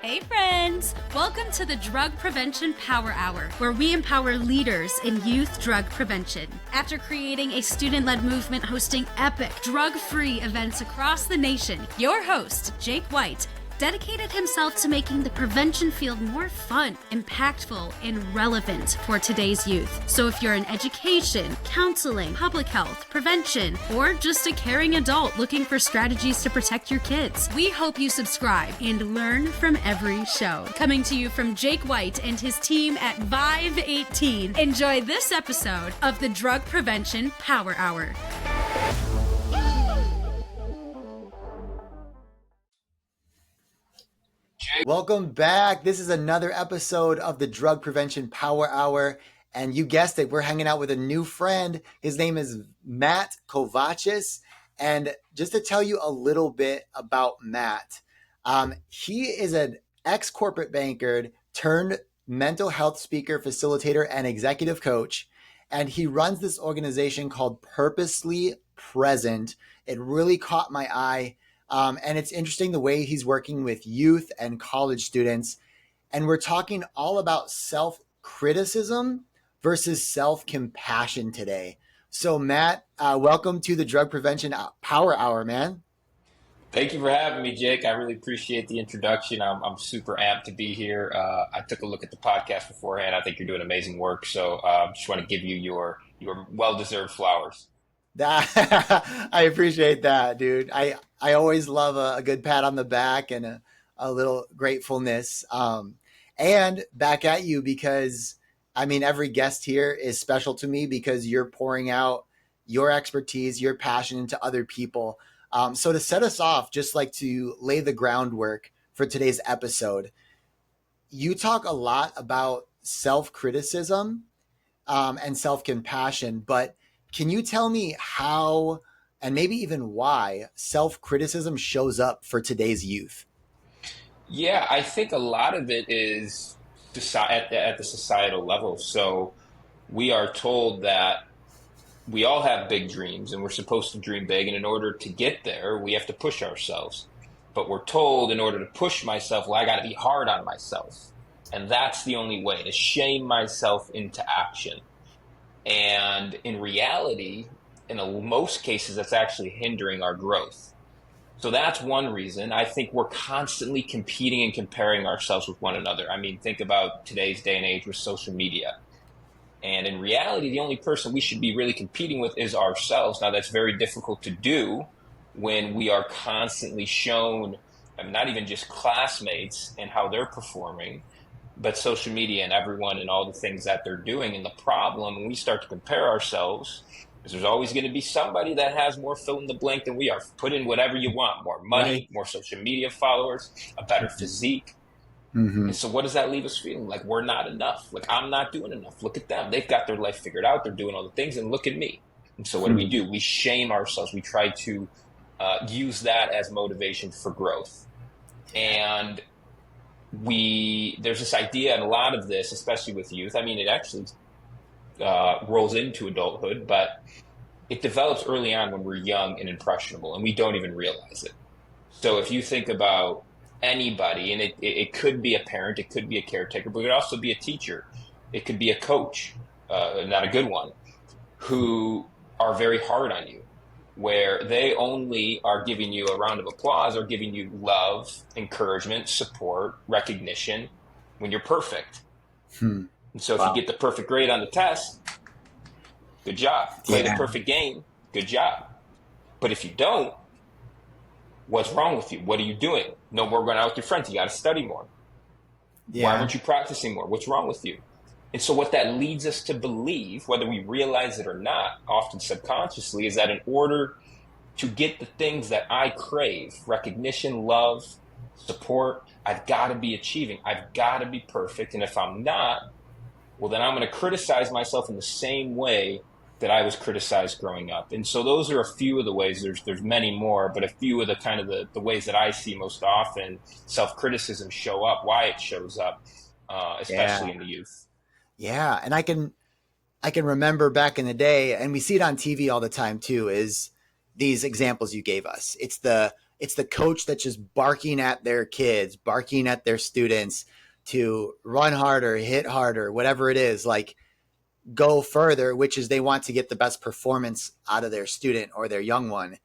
Hey friends! Welcome to the Drug Prevention Power Hour, where we empower leaders in youth drug prevention. After creating a student-led movement hosting epic, drug-free events across the nation, your host, Jake White, dedicated himself to making the prevention field more fun, impactful, and relevant for today's youth. So if you're in education, counseling, public health, prevention, or just a caring adult looking for strategies to protect your kids, we hope you subscribe and learn from every show. Coming to you from Jake White and his team at Vive 18. Enjoy this episode of the Drug Prevention Power Hour. Welcome back. This is another episode of the Drug Prevention Power Hour. And you guessed it, we're hanging out with a new friend. His name is Matt Kovatchis. And just to tell you a little bit about Matt, he is an ex-corporate banker turned mental health speaker, facilitator, and executive coach. And he runs this organization called Purposely Present. It really caught my eye. And it's interesting the way he's working with youth and college students. And we're talking all about self-criticism versus self-compassion today. So Matt, welcome to the Drug Prevention Power Hour, man. Thank you for having me, Jake. I really appreciate the introduction. I'm super amped to be here. I took a look at the podcast beforehand. I think you're doing amazing work. So just want to give you your well-deserved flowers. I appreciate that, dude. I always love a good pat on the back and a little gratefulness. And back at you because, I mean, every guest here is special to me because you're pouring out your expertise, your passion into other people. So to set us off, just like to lay the groundwork for today's episode, you talk a lot about self-criticism and self-compassion, but can you tell me how, and maybe even why, self-criticism shows up for today's youth? Yeah, I think a lot of it is at the societal level. So we are told that we all have big dreams and we're supposed to dream big. And in order to get there, we have to push ourselves. But we're told in order to push myself, well, I got to be hard on myself. And that's the only way, to shame myself into action. And in reality, in most cases, that's actually hindering our growth. So that's one reason. I think we're constantly competing and comparing ourselves with one another. I mean, think about today's day and age with social media. And in reality, the only person we should be really competing with is ourselves. Now, that's very difficult to do when we are constantly shown, not even just classmates and how they're performing, but social media and everyone and all the things that they're doing. And the problem when we start to compare ourselves is there's always going to be somebody that has more fill in the blank than we are. Put in whatever you want, more money, right, more social media followers, a better physique. Mm-hmm. And so what does that leave us feeling? Like we're not enough. Like I'm not doing enough. Look at them. They've got their life figured out. They're doing all the things, and look at me. And so what do? We shame ourselves. We try to use that as motivation for growth. And there's this idea, and a lot of this, especially with youth, I mean, it actually rolls into adulthood, but it develops early on when we're young and impressionable, and we don't even realize it. So if you think about anybody, and it could be a parent, it could be a caretaker, but it could also be a teacher, it could be a coach, not a good one, who are very hard on you, where they only are giving you a round of applause or giving you love, encouragement, support, recognition when you're perfect. And so if you get the perfect grade on the test, good job. Play the perfect game, good job. But if you don't, what's wrong with you? What are you doing? No more going out with your friends. You got to study more. Why aren't you practicing more? What's wrong with you? And so what that leads us to believe, whether we realize it or not, often subconsciously, is that in order to get the things that I crave, recognition, love, support, I've got to be achieving. I've got to be perfect. And if I'm not, well, then I'm going to criticize myself in the same way that I was criticized growing up. And so those are a few of the ways. There's many more, but a few of the kind of the ways that I see most often self-criticism show up, why it shows up, especially in the youth. Yeah. And I can remember back in the day, and we see it on TV all the time too, is these examples you gave us. It's it's the coach that's just barking at their kids, barking at their students to run harder, hit harder, whatever it is, like go further, which is they want to get the best performance out of their student or their young one.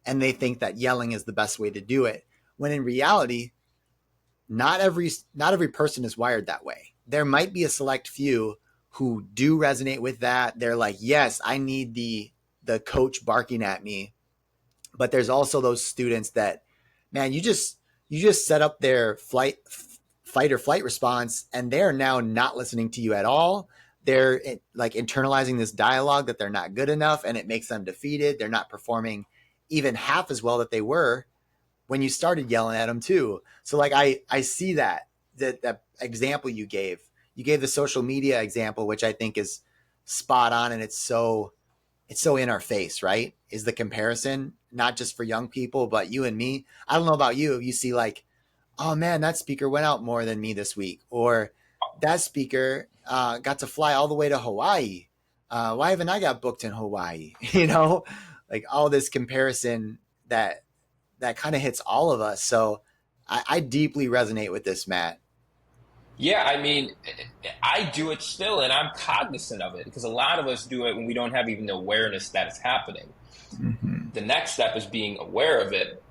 And they think that yelling is the best way to do it. When in reality, not every person is wired that way. There might be a select few who do resonate with that. They're like, yes, I need the coach barking at me. But there's also those students that, man, you just set up their fight or flight response, and they're now not listening to you at all. They're like internalizing this dialogue that they're not good enough, and it makes them defeated. They're not performing even half as well that they were when you started yelling at them too. So like I see that example you gave the social media example, which I think is spot on, and it's so in our face, right? Is the comparison, not just for young people, but you and me. I don't know about you. You see like, oh man, that speaker went out more than me this week, or that speaker got to fly all the way to Hawaii. Why haven't I got booked in Hawaii? Like all this comparison that kind of hits all of us. So I deeply resonate with this, Matt. Yeah, I mean, I do it still, and I'm cognizant of it because a lot of us do it when we don't have even the awareness that it's happening. Mm-hmm. The next step is being aware of it,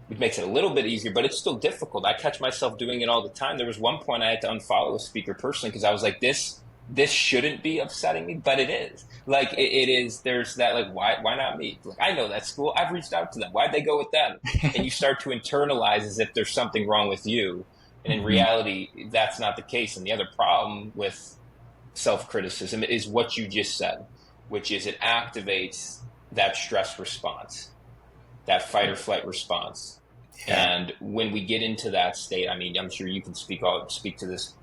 which makes it a little bit easier, but it's still difficult. I catch myself doing it all the time. There was one point I had to unfollow a speaker personally because I was like, this shouldn't be upsetting me, but it is. Like it is. There's that. Like why not me? Like I know that school. I've reached out to them. Why'd they go with them? And you start to internalize as if there's something wrong with you. And in reality, that's not the case. And the other problem with self-criticism is what you just said, which is it activates that stress response, that fight or flight response. Yeah. And when we get into that state, I mean, I'm sure you can speak to this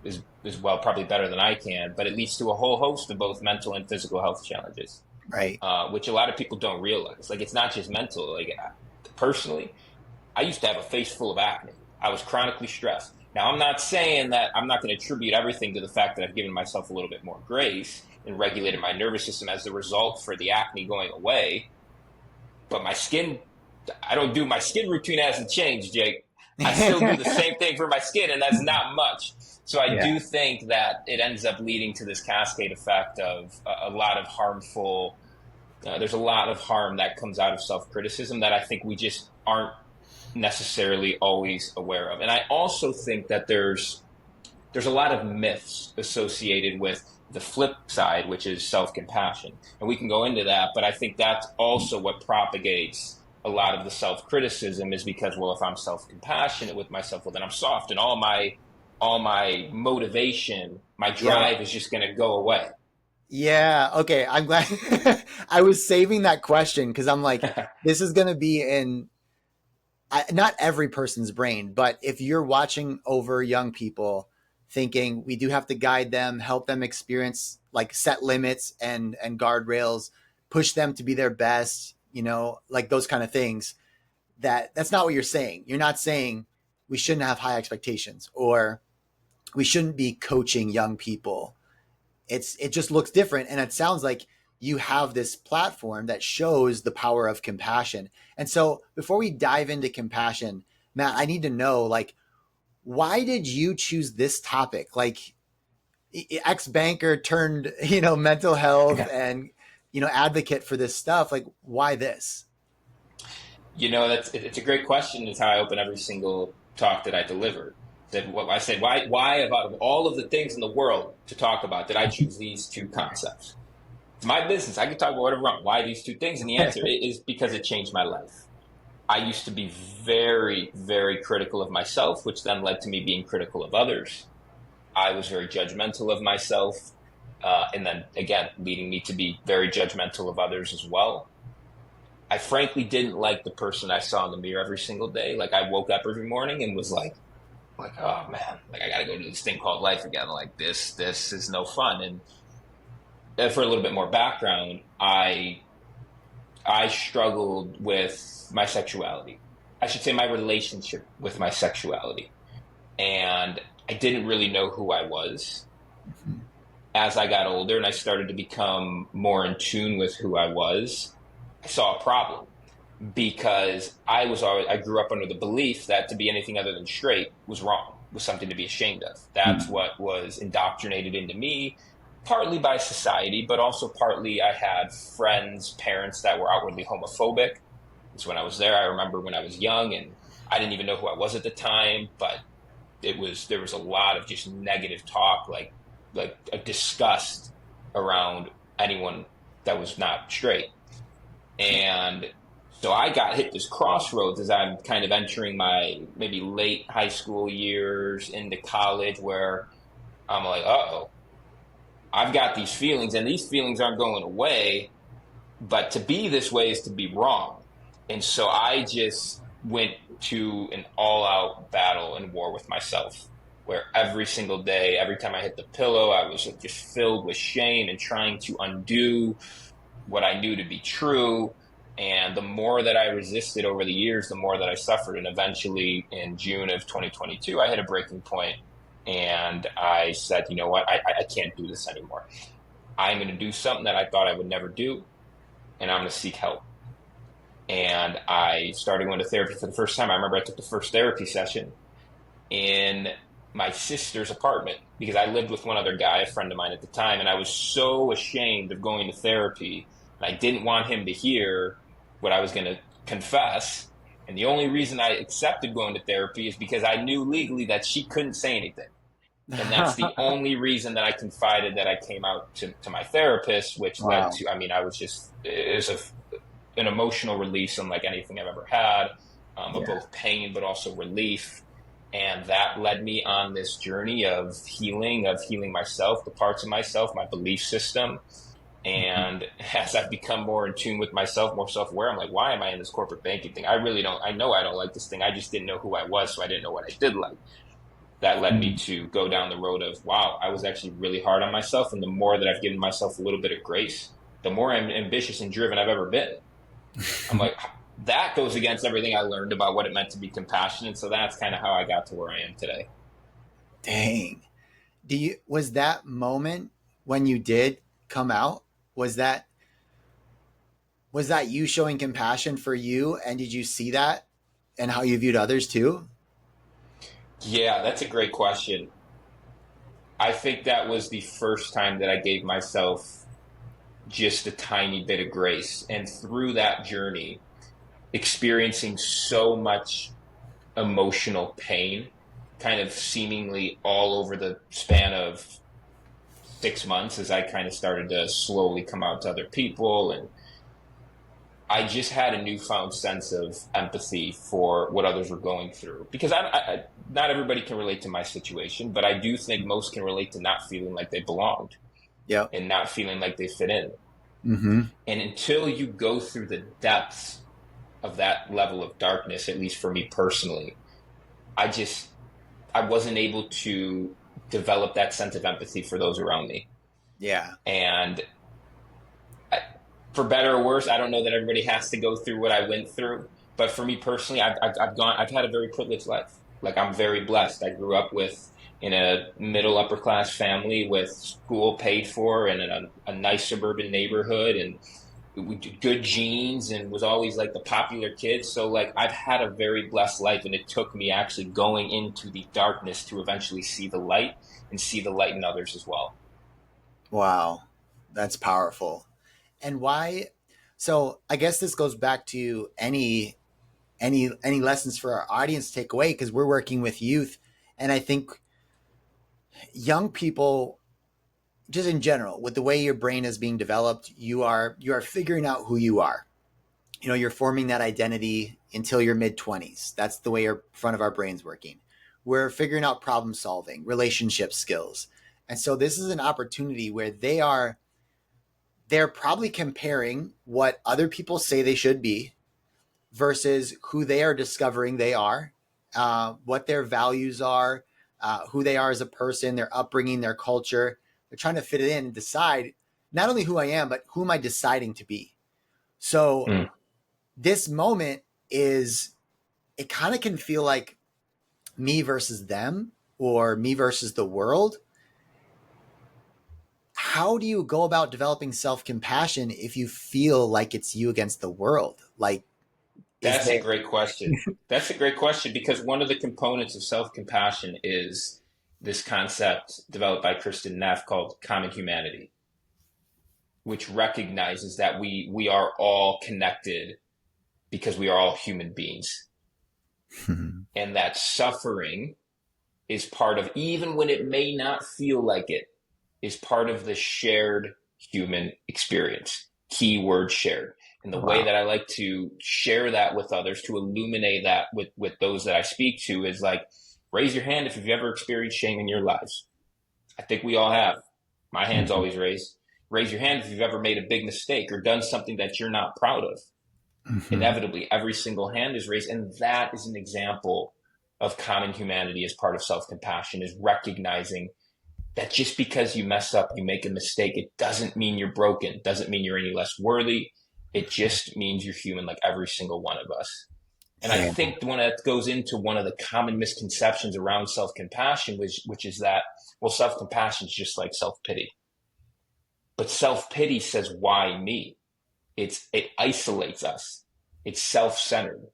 as well, probably better than I can, but it leads to a whole host of both mental and physical health challenges, right? Which a lot of people don't realize. Like, it's not just mental. Like, personally, I used to have a face full of acne. I was chronically stressed. Now, I'm not saying that I'm not going to attribute everything to the fact that I've given myself a little bit more grace and regulated my nervous system as the result for the acne going away. But my skin, my skin routine hasn't changed, Jake. I still do the same thing for my skin, and that's not much. So I do think that it ends up leading to this cascade effect of a lot of harmful, there's a lot of harm that comes out of self-criticism that I think we just aren't necessarily always aware of. And I also think that there's a lot of myths associated with the flip side, which is self-compassion. And we can go into that, but I think that's also what propagates a lot of the self-criticism is because, well, if I'm self-compassionate with myself, well, then I'm soft and all my motivation, my drive is just going to go away. Yeah. Okay. I'm glad I was saving that question because I'm like, this is going to be in not every person's brain, but if you're watching over young people thinking we do have to guide them, help them experience, like set limits and guardrails, push them to be their best, like those kind of things, that's not what you're saying. You're not saying we shouldn't have high expectations or we shouldn't be coaching young people. It just looks different. And it sounds like you have this platform that shows the power of compassion. And so before we dive into compassion, Matt, I need to know, like, why did you choose this topic? Like, ex-banker turned, mental health and, advocate for this stuff. Like, why this? It's a great question. It's how I open every single talk that I deliver. That what I said, why out of all of the things in the world to talk about, did I choose these two concepts? It's my business. I can talk about whatever I want. Why these two things? And the answer is because it changed my life. I used to be very, very critical of myself, which then led to me being critical of others. I was very judgmental of myself, and then, again, leading me to be very judgmental of others as well. I frankly didn't like the person I saw in the mirror every single day. Like, I woke up every morning and was like, oh, man, like, I got to go do this thing called life again. Like, this is no fun. And for a little bit more background, I struggled with my sexuality. I should say my relationship with my sexuality. And I didn't really know who I was. Mm-hmm. As I got older and I started to become more in tune with who I was, I saw a problem. because I grew up under the belief that to be anything other than straight was wrong, was something to be ashamed of. That's Mm. what was indoctrinated into me, partly by society, but also partly I had friends, parents that were outwardly homophobic. So when I was there, I remember when I was young and I didn't even know who I was at the time, but there was a lot of just negative talk, like a disgust around anyone that was not straight. And so I got hit this crossroads as I'm kind of entering my maybe late high school years into college, where I'm like, uh-oh, I've got these feelings and these feelings aren't going away, but to be this way is to be wrong. And so I just went to an all out battle and war with myself, where every single day, every time I hit the pillow, I was just filled with shame and trying to undo what I knew to be true. And the more that I resisted over the years, the more that I suffered. And eventually, in June of 2022, I hit a breaking point, and I said, you know what, I can't do this anymore. I'm going to do something that I thought I would never do, and I'm going to seek help. And I started going to therapy for the first time. I remember I took the first therapy session in my sister's apartment because I lived with one other guy, a friend of mine at the time, and I was so ashamed of going to therapy. And I didn't want him to hear what I was going to confess. And the only reason I accepted going to therapy is because I knew legally that she couldn't say anything. And that's the only reason that I confided, that I came out to my therapist, which led Wow. to, I mean, I was just, it was an emotional release unlike anything I've ever had, of Yeah. both pain, but also relief. And that led me on this journey of healing myself, the parts of myself, my belief system. Mhm. And as I've become more in tune with myself, more self-aware, I'm like, why am I in this corporate banking thing? I really don't, I know I don't like this thing. I just didn't know who I was, so I didn't know what I did like. That led me Mm. to go down the road of, wow, I was actually really hard on myself. And the more that I've given myself a little bit of grace, the more ambitious and driven I've ever been. I'm like, that goes against everything I learned about what it meant to be compassionate. So that's kind of how I got to where I am today. Dang. Was that moment when you did come out? Was that was that you showing compassion for you, and did you see that and how you viewed others too? Yeah, that's a great question. I think that was the first time that I gave myself just a tiny bit of grace. And through that journey, experiencing so much emotional pain, kind of seemingly all over the span of 6 months, as I kind of started to slowly come out to other people. And I just had a newfound sense of empathy for what others were going through, because not everybody can relate to my situation, but I do think most can relate to not feeling like they belonged Yep. and not feeling like they fit in. Mm-hmm. And until you go through the depths of that level of darkness, at least for me personally, I just I wasn't able to develop that sense of empathy for those around me. Yeah. And I, for better or worse, I don't know that everybody has to go through what I went through. But for me personally, I've had a very privileged life. Like, I'm very blessed. I grew up in a middle upper class family with school paid for and in a nice suburban neighborhood, and good genes, and was always like the popular kid. So like, I've had a very blessed life, and it took me actually going into the darkness to eventually see the light and see the light in others as well. Wow. That's powerful. And why? So I guess this goes back to any lessons for our audience to take away, because we're working with youth, and I think young people, just in general, with the way your brain is being developed, you are figuring out who you are. You're forming that identity until your mid 20s. That's the way your front of our brain's working. We're figuring out problem solving, relationship skills. And so this is an opportunity where they're probably comparing what other people say they should be versus who they are discovering they are, what their values are, who they are as a person, their upbringing, their culture. They're trying to fit it in and decide not only who I am, but who am I deciding to be. So Mm. this moment is, it kind of can feel like me versus them or me versus the world. How do you go about developing self compassion if you feel like it's you against the world? Like, Is That's a there? great question. That's a great question because one of the components of self-compassion is this concept developed by Kristen Neff called common humanity, which recognizes that we are all connected because we are all human beings, and that suffering is part of, even when it may not feel like it, is part of the shared human experience. Keyword shared. And the way Wow. that I like to share that with others, to illuminate that with those that I speak to, is like, raise your hand if you've ever experienced shame in your lives. I think we all have. My hand's Mhm. always raised. Raise your hand if you've ever made a big mistake or done something that you're not proud of. Mhm. Inevitably, every single hand is raised. And that is an example of common humanity as part of self-compassion, is recognizing that just because you mess up, you make a mistake, it doesn't mean you're broken. It doesn't mean you're any less worthy. It just means you're human like every single one of us. And I Yeah. think one that goes into one of the common misconceptions around self-compassion, which is that, well, self-compassion is just like self-pity. But self-pity says, why me? It isolates us. It's self-centered.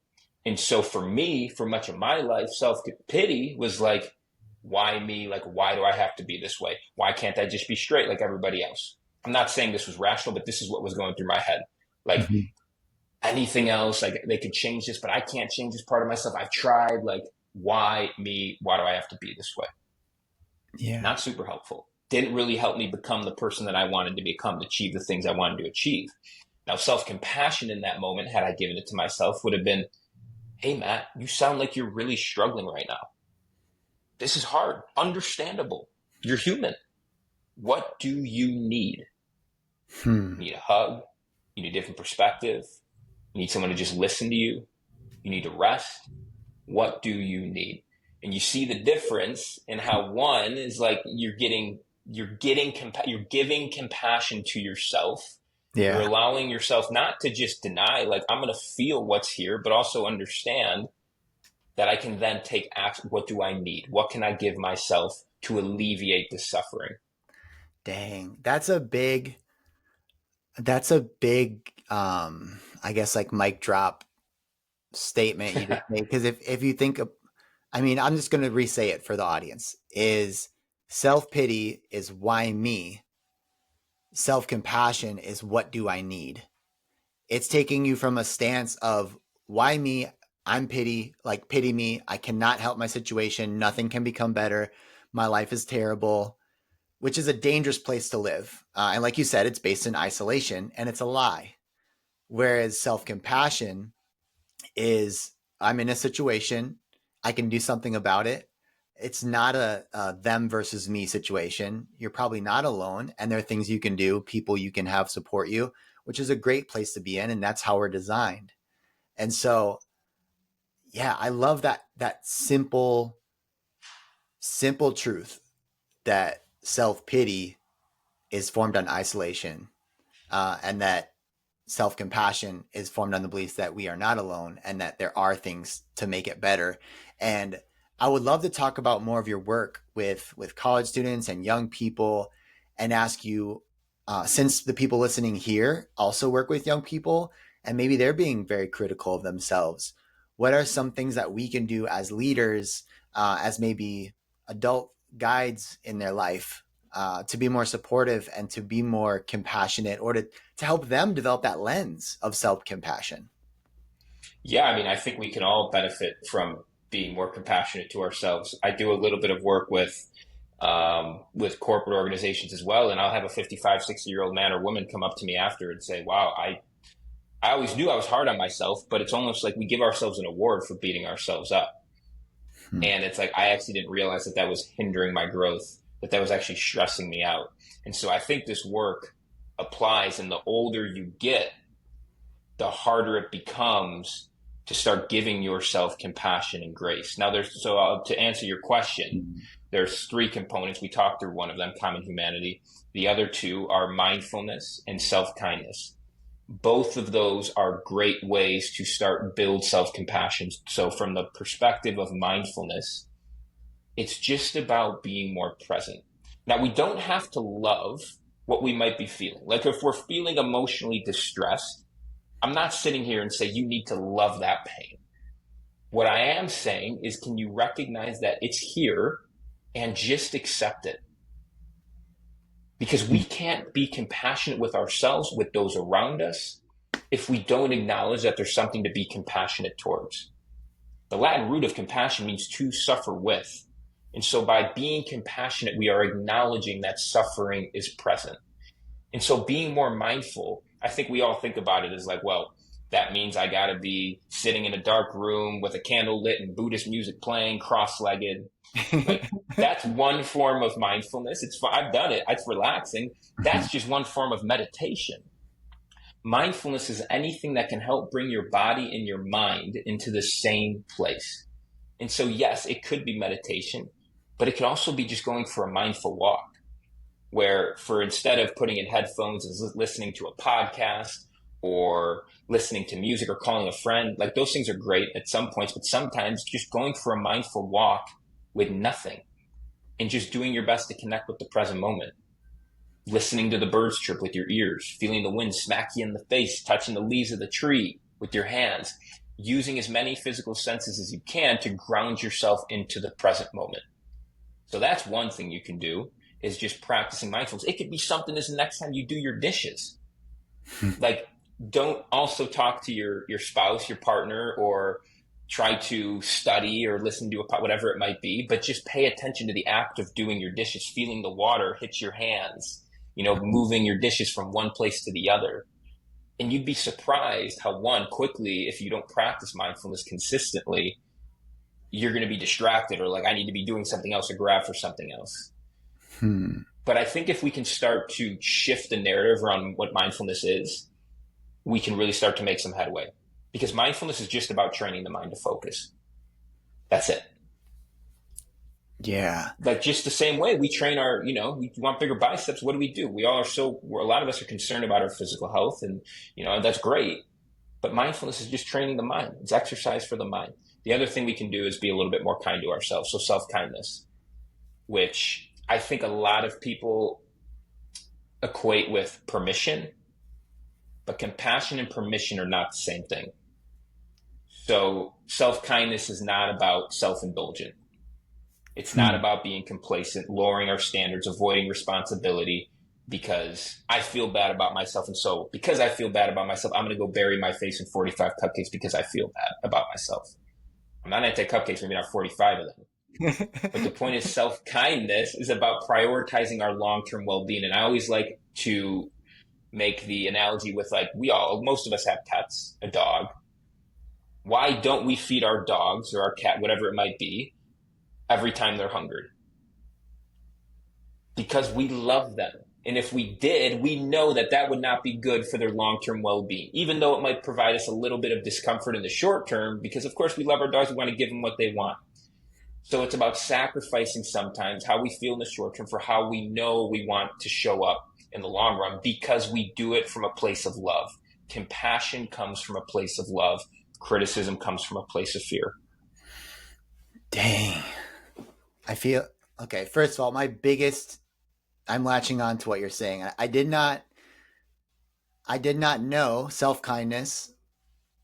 And so for me, for much of my life, self-pity was like, why me? Like, why do I have to be this way? Why can't I just be straight like everybody else? I'm not saying this was rational, but this is what was going through my head. Like, Mhm. anything else, like they could change this, but I can't change this part of myself. I've tried. Like, why me? Why do I have to be this way? Yeah. Not super helpful. Didn't really help me become the person that I wanted to become, to achieve the things I wanted to achieve. Now, self-compassion in that moment, had I given it to myself, would have been, hey, Matt, you sound like you're really struggling right now. This is hard. Understandable. You're human. What do you need? Hmm. You need a hug. You need a different perspective. You need someone to just listen to you. You need to rest. What do you need? And you see the difference in how one is like, you're giving compassion to yourself. You're Yeah. allowing yourself not to just deny, like, I'm going to feel what's here, but also understand that I can then take action. What do I need? What can I give myself to alleviate the suffering? Dang. That's a big I guess like mic drop statement you just made. Because if you think of, I mean, I'm just gonna re-say it for the audience, is self-pity is why me, self-compassion is what do I need. It's taking you from a stance of why me, I'm pity, like pity me, I cannot help my situation, nothing can become better, my life is terrible, which is a dangerous place to live. And like you said, it's based in isolation and it's a lie. Whereas self compassion is, I'm in a situation, I can do something about it. It's not a them versus me situation. You're probably not alone, and there are things you can do, people you can have support you, which is a great place to be in, and that's how we're designed. And so, yeah, I love that simple truth that self pity is formed on isolation, and that self compassion is formed on the belief that we are not alone and that there are things to make it better. And I would love to talk about more of your work with college students and young people, and ask you, since the people listening here also work with young people and maybe they're being very critical of themselves, what are some things that we can do as leaders, as maybe adult guides in their life, to be more supportive and to be more compassionate, or to help them develop that lens of self compassion? Yeah, I mean, I think we can all benefit from being more compassionate to ourselves. I do a little bit of work with corporate organizations as well, and I'll have a 55, 60-year-old man or woman come up to me after and say, wow, I always knew I was hard on myself, but it's almost like we give ourselves an award for beating ourselves up. Hmm. And it's like, I actually didn't realize that that was hindering my growth, that that was actually stressing me out. And so I think this work applies, and the older you get, the harder it becomes to start giving yourself compassion and grace. Now, to answer your question, there's three components. We talked through one of them, common humanity. The other two are mindfulness and self-kindness. Both of those are great ways to start build self-compassion. So from the perspective of mindfulness, it's just about being more present. Now, we don't have to love what we might be feeling. Like, if we're feeling emotionally distressed, I'm not sitting here and say you need to love that pain. What I am saying is, can you recognize that it's here and just accept it? Because we can't be compassionate with ourselves, with those around us, if we don't acknowledge that there's something to be compassionate towards. The Latin root of compassion means to suffer with. And so by being compassionate, we are acknowledging that suffering is present. And so being more mindful, I think we all think about it as like, well, that means I got to be sitting in a dark room with a candle lit and Buddhist music playing, cross-legged. Like, that's one form of mindfulness. I've done it. It's relaxing. That's just one form of meditation. Mindfulness is anything that can help bring your body and your mind into the same place. And so, yes, it could be meditation, but it could also be just going for a mindful walk where, for instead of putting in headphones and listening to a podcast or listening to music or calling a friend, like those things are great at some points, but sometimes just going for a mindful walk with nothing and just doing your best to connect with the present moment, listening to the birds chirp with your ears, feeling the wind smack you in the face, touching the leaves of the tree with your hands, using as many physical senses as you can to ground yourself into the present moment. So that's one thing you can do, is just practicing mindfulness. It could be something as the next time you do your dishes. Like, don't also talk to your spouse, your partner, or try to study or listen to whatever it might be, but just pay attention to the act of doing your dishes, feeling the water hit your hands, moving your dishes from one place to the other. And you'd be surprised how, quickly, if you don't practice mindfulness consistently, you're going to be distracted or like, I need to be doing something else or grab for something else. But I think if we can start to shift the narrative around what mindfulness is, we can really start to make some headway. Because mindfulness is just about training the mind to focus. That's it. Yeah. Like, just the same way we train we want bigger biceps. What do? We all are a lot of us are concerned about our physical health, and, that's great. But mindfulness is just training the mind. It's exercise for the mind. The other thing we can do is be a little bit more kind to ourselves. So self-kindness, which I think a lot of people equate with permission, but compassion and permission are not the same thing. So self-kindness is not about self-indulgent. It's not about being complacent, lowering our standards, avoiding responsibility because I feel bad about myself. And so because I feel bad about myself, I'm going to go bury my face in 45 cupcakes because I feel bad about myself. I'm not anti-cupcakes, maybe not 45 of them. But the point is, self-kindness is about prioritizing our long-term well-being. And I always like to make the analogy with, like, most of us have pets, a dog. Why don't we feed our dogs or our cat, whatever it might be, every time they're hungry? Because we love them. And if we did, we know that that would not be good for their long-term well-being, even though it might provide us a little bit of discomfort in the short term, because of course we love our dogs. We want to give them what they want. So it's about sacrificing sometimes how we feel in the short term for how we know we want to show up in the long run, because we do it from a place of love. Compassion comes from a place of love. Criticism comes from a place of fear. Dang. I feel, okay, first of all, I'm latching on to what you're saying. I did not know self-kindness,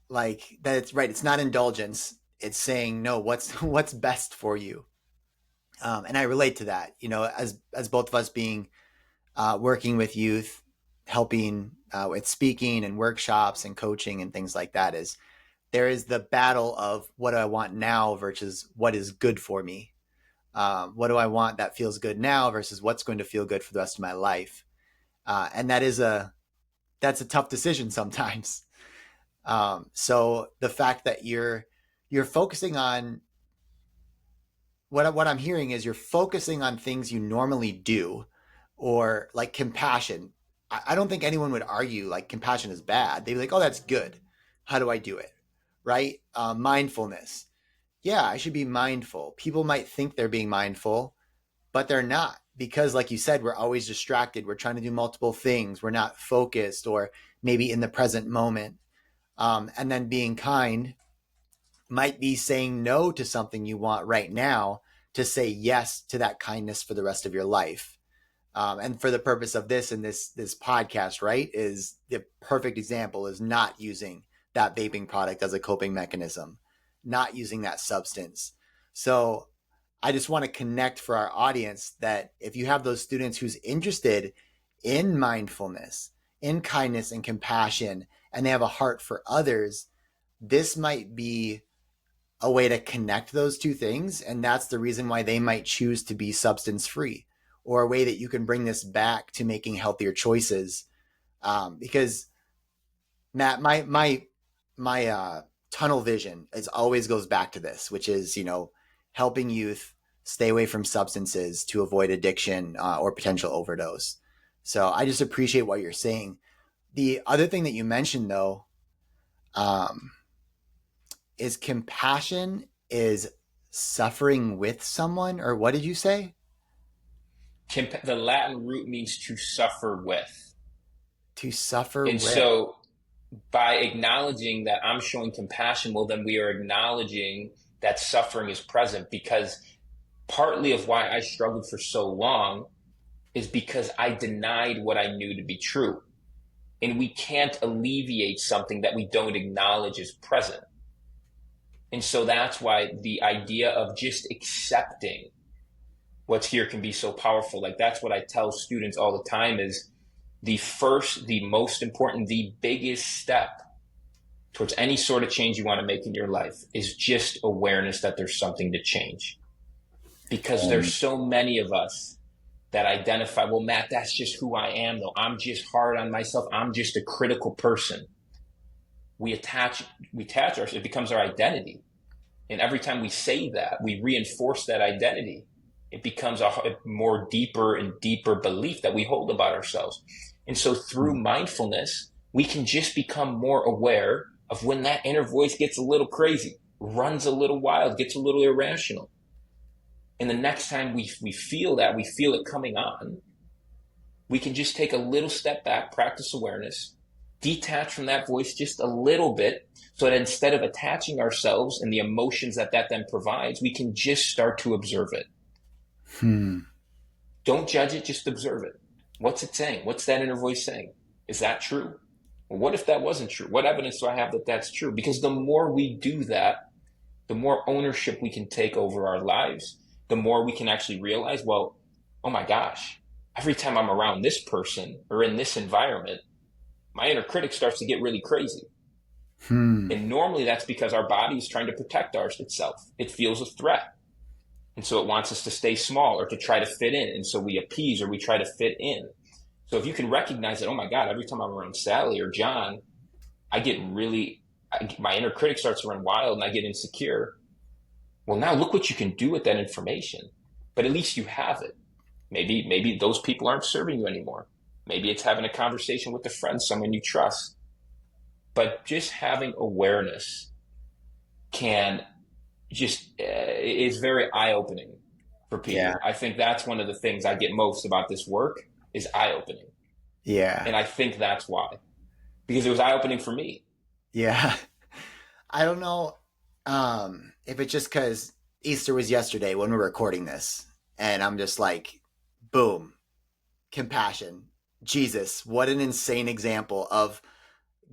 like that. It's right. It's not indulgence. It's saying, no, what's best for you. And I relate to that, as both of us being, working with youth, helping with speaking and workshops and coaching and things like that, is there is the battle of what do I want now versus what is good for me. What do I want that feels good now versus what's going to feel good for the rest of my life? And that's a tough decision sometimes. So the fact that you're focusing on what I'm hearing is you're focusing on things you normally do, or like compassion. I don't think anyone would argue like compassion is bad. They'd be like, oh, that's good. How do I do it? Right? Mindfulness. Yeah, I should be mindful. People might think they're being mindful, but they're not, because like you said, we're always distracted. We're trying to do multiple things. We're not focused or maybe in the present moment. And then being kind might be saying no to something you want right now to say yes to that kindness for the rest of your life. And for the purpose of this and this podcast, right, is the perfect example is not using that vaping product as a coping mechanism, not using that substance. So I just want to connect for our audience that if you have those students who's interested in mindfulness, in kindness and compassion, and they have a heart for others, this might be a way to connect those two things. And that's the reason why they might choose to be substance free, or a way that you can bring this back to making healthier choices. Because Matt, my tunnel vision is always goes back to this, which is, helping youth stay away from substances to avoid addiction or potential overdose. So I just appreciate what you're saying. The other thing that you mentioned, though, um, is compassion is suffering with someone, or what did you say? The Latin root means to suffer with. To suffer And with. so by acknowledging that I'm showing compassion, well, then we are acknowledging that suffering is present, because partly of why I struggled for so long is because I denied what I knew to be true. And we can't alleviate something that we don't acknowledge is present. And so that's why the idea of just accepting what's here can be so powerful. Like, that's what I tell students all the time is the first, the most important, the biggest step towards any sort of change you want to make in your life is just awareness that there's something to change. Because there's so many of us that identify, well, Matt, that's just who I am, though. I'm just hard on myself. I'm just a critical person. We attach ourselves, it becomes our identity. And every time we say that, we reinforce that identity. It becomes a more deeper and deeper belief that we hold about ourselves. And so through mindfulness, we can just become more aware of when that inner voice gets a little crazy, runs a little wild, gets a little irrational. And the next time we feel that, we feel it coming on, we can just take a little step back, practice awareness, detach from that voice just a little bit, so that instead of attaching ourselves and the emotions that then provides, we can just start to observe it. Don't judge it, just observe it. What's it saying? What's that inner voice saying? Is that true? Well, what if that wasn't true? What evidence do I have that that's true? Because the more we do that, the more ownership we can take over our lives, the more we can actually realize, well, oh my gosh, every time I'm around this person or in this environment, my inner critic starts to get really crazy. And normally that's because our body is trying to protect itself. It feels a threat. And so it wants us to stay small or to try to fit in. And so we appease or we try to fit in. So if you can recognize that, oh my God, every time I'm around Sally or John, my inner critic starts to run wild and I get insecure. Well, now look what you can do with that information. But at least you have it. Maybe those people aren't serving you anymore. Maybe it's having a conversation with a friend, someone you trust. But just having awareness is very eye-opening for people. Yeah. I think that's one of the things I get most about this work is eye-opening. Yeah. And I think that's why. Because it was eye-opening for me. Yeah. I don't know if it's just because Easter was yesterday when we're recording this. And I'm just like, boom, compassion. Jesus, what an insane example of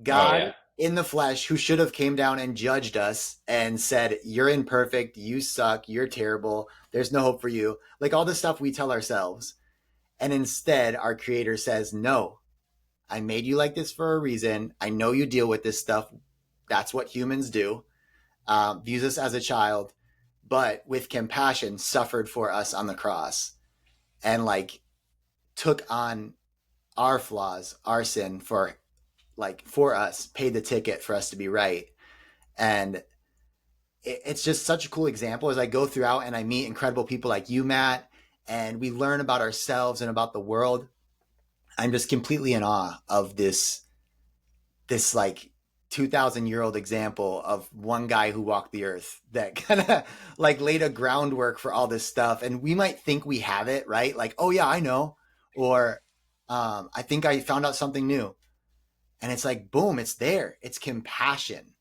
God in the flesh who should have came down and judged us and said, you're imperfect, you suck, you're terrible, there's no hope for you. Like all the stuff we tell ourselves. And instead, our creator says, no, I made you like this for a reason. I know you deal with this stuff. That's what humans do. Views us as a child, but with compassion suffered for us on the cross and like took on our flaws, our sin for us, paid the ticket for us to be right. And it's just such a cool example as I go throughout and I meet incredible people like you, Matt, and we learn about ourselves and about the world. I'm just completely in awe of this like 2,000-year-old example of one guy who walked the earth that kind of like laid a groundwork for all this stuff. And we might think we have it, right? Like, oh yeah, I know. Or I think I found out something new. And it's like, boom, it's there. It's compassion.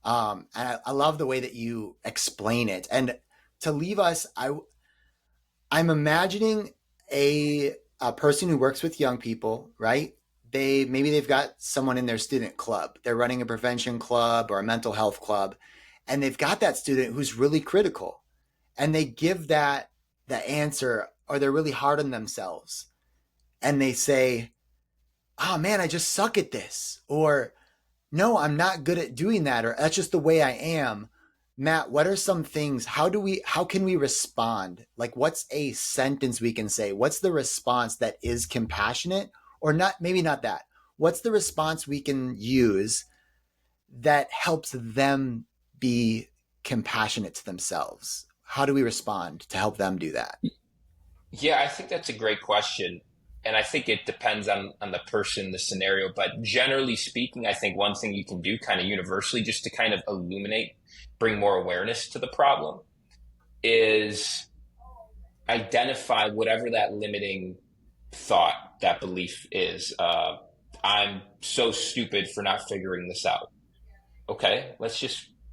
And I love the way that you explain it. And to leave us, I'm imagining a a person who works with young people, right? They've got someone in their student club. They're running a prevention club or a mental health club, and they've got that student who's really critical, and they give that the answer, or they're really hard on themselves, and they say, "Oh man, I just suck at this," or "No, I'm not good at doing that," or "That's just the way I am." Matt, what are some things? How can we respond? Like, what's a sentence we can say? What's the response that is compassionate, or not? Maybe not that. What's the response we can use that helps them be compassionate to themselves? How do we respond to help them do that? Yeah, I think that's a great question. And I think it depends on the person, the scenario. But generally speaking, I think one thing you can do kind of universally just to kind of illuminate, bring more awareness to the problem is identify whatever that limiting thought, that belief is. I'm so stupid for not figuring this out. Okay,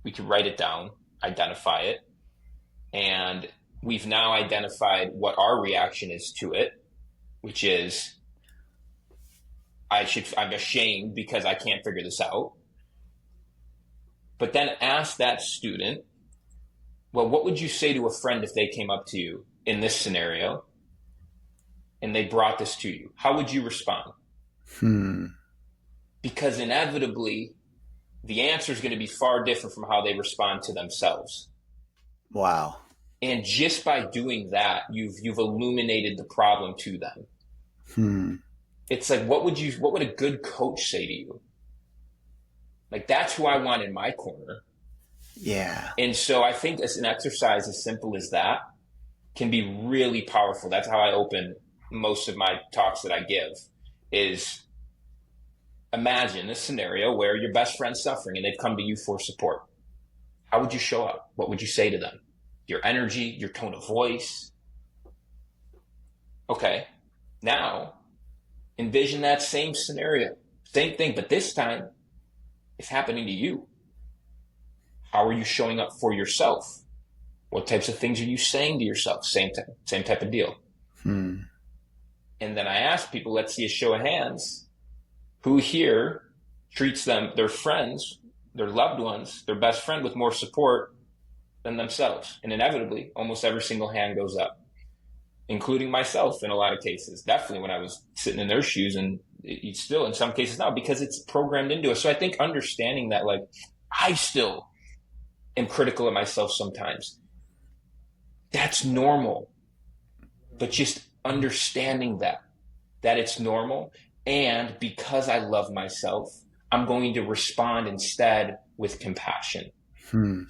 we can write it down, identify it. And we've now identified what our reaction is to it, which is I'm ashamed because I can't figure this out. But then ask that student, well, what would you say to a friend if they came up to you in this scenario and they brought this to you? How would you respond? Because inevitably, the answer is going to be far different from how they respond to themselves. Wow. And just by doing that, you've illuminated the problem to them. It's like, what would a good coach say to you? Like, that's who I want in my corner. Yeah. And so I think as an exercise as simple as that can be really powerful. That's how I open most of my talks that I give is imagine a scenario where your best friend's suffering and they've come to you for support. How would you show up? What would you say to them? Your energy, your tone of voice. Okay, now envision that same scenario, same thing, but this time it's happening to you. How are you showing up for yourself? What types of things are you saying to yourself? Same type of deal. And then I ask people, let's see a show of hands. Who here treats their friends, their loved ones, their best friend with more support than themselves? And inevitably, almost every single hand goes up, including myself in a lot of cases. Definitely when I was sitting in their shoes, and it's still in some cases now because it's programmed into us. So I think understanding that, like, I still am critical of myself sometimes. That's normal. But just understanding that it's normal. And because I love myself, I'm going to respond instead with compassion.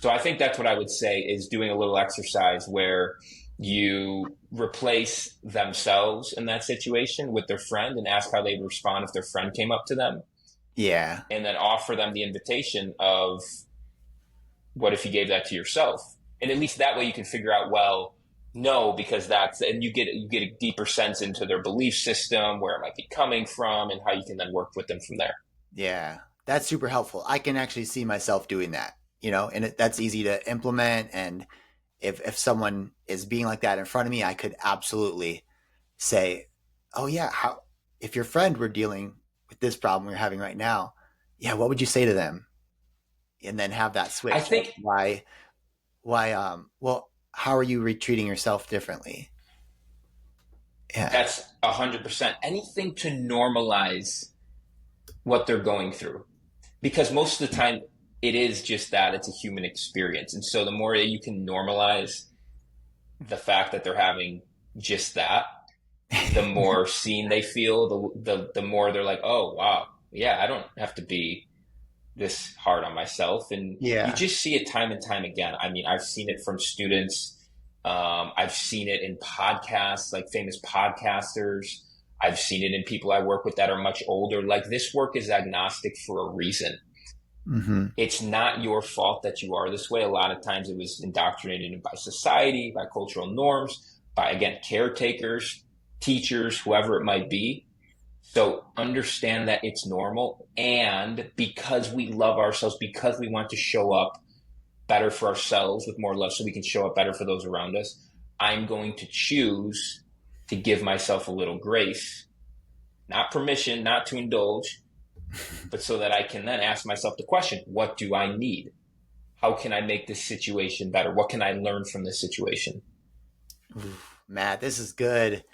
So I think that's what I would say is doing a little exercise where you replace themselves in that situation with their friend and ask how they'd respond if their friend came up to them. Yeah. And then offer them the invitation of what if you gave that to yourself? And at least that way you can figure out, well, no, because and you get a deeper sense into their belief system, where it might be coming from, and how you can then work with them from there. Yeah, that's super helpful. I can actually see myself doing that, and that's easy to implement. And if someone is being like that in front of me, I could absolutely say, oh yeah, if your friend were dealing with this problem we're having right now, yeah, what would you say to them? And then have that switch. I think well, how are you treating yourself differently? Yeah. That's 100%. Anything to normalize what they're going through. Because most of the time it is just that, it's a human experience. And so the more that you can normalize the fact that they're having just that, the more seen they feel, the more they're like, oh, wow, yeah, I don't have to be this hard on myself. And you just see it time and time again. I mean, I've seen it from students. I've seen it in podcasts, like famous podcasters. I've seen it in people I work with that are much older. Like, this work is agnostic for a reason. It's not your fault that you are this way. A lot of times it was indoctrinated by society, by cultural norms, by, again, caretakers, teachers, whoever it might be. So understand that it's normal. And because we love ourselves, because we want to show up better for ourselves with more love so we can show up better for those around us, I'm going to choose to give myself a little grace, not permission, not to indulge, but so that I can then ask myself the question, what do I need? How can I make this situation better? What can I learn from this situation? Matt, this is good.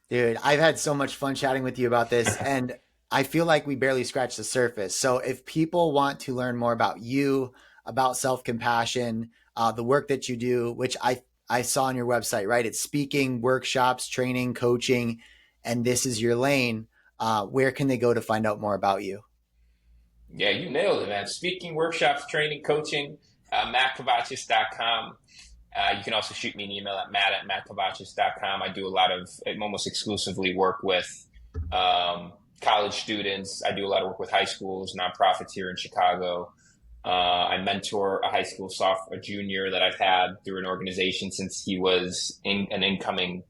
Dude, I've had so much fun chatting with you about this, and I feel like we barely scratched the surface. So if people want to learn more about you, about self-compassion, the work that you do, which I saw on your website, right? It's speaking, workshops, training, coaching, and this is your lane. Where can they go to find out more about you? Yeah, you nailed it, man. Speaking, workshops, training, coaching, mattkovatchis.com. You can also shoot me an email at matt@mattkovatchis.com. I do a lot of, almost exclusively work with college students. I do a lot of work with high schools, nonprofits here in Chicago. I mentor a high school a junior that I've had through an organization since he was an incoming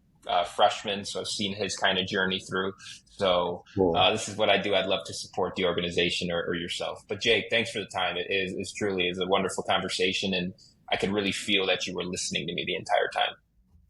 freshman. So I've seen his kind of journey through. So Cool. This is what I do. I'd love to support the organization or yourself. But Jake, thanks for the time. It's truly is a wonderful conversation, and I could really feel that you were listening to me the entire time.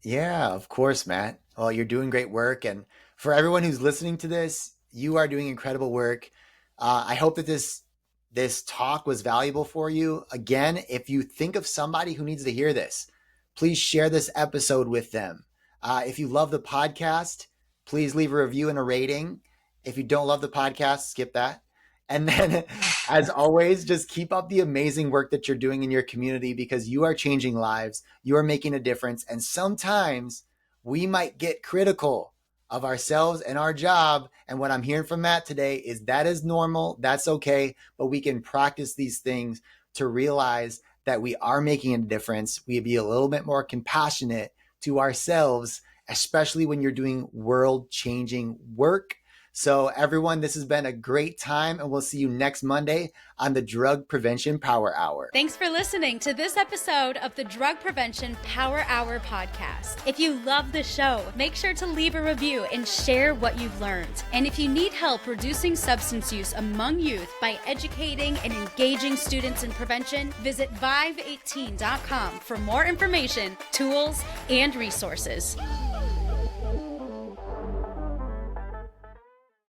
Yeah, of course, Matt. Well, you're doing great work. And for everyone who's listening to this, you are doing incredible work. I hope that this talk was valuable for you. Again, if you think of somebody who needs to hear this, please share this episode with them. If you love the podcast, please leave a review and a rating. If you don't love the podcast, skip that. And then, as always, just keep up the amazing work that you're doing in your community, because you are changing lives. You are making a difference. And sometimes we might get critical of ourselves and our job. And what I'm hearing from Matt today is that is normal. That's okay. But we can practice these things to realize that we are making a difference. We be a little bit more compassionate to ourselves, especially when you're doing world-changing work. So everyone, this has been a great time, and we'll see you next Monday on the Drug Prevention Power Hour. Thanks for listening to this episode of the Drug Prevention Power Hour podcast. If you love the show, make sure to leave a review and share what you've learned. And if you need help reducing substance use among youth by educating and engaging students in prevention, visit vive18.com for more information, tools, and resources.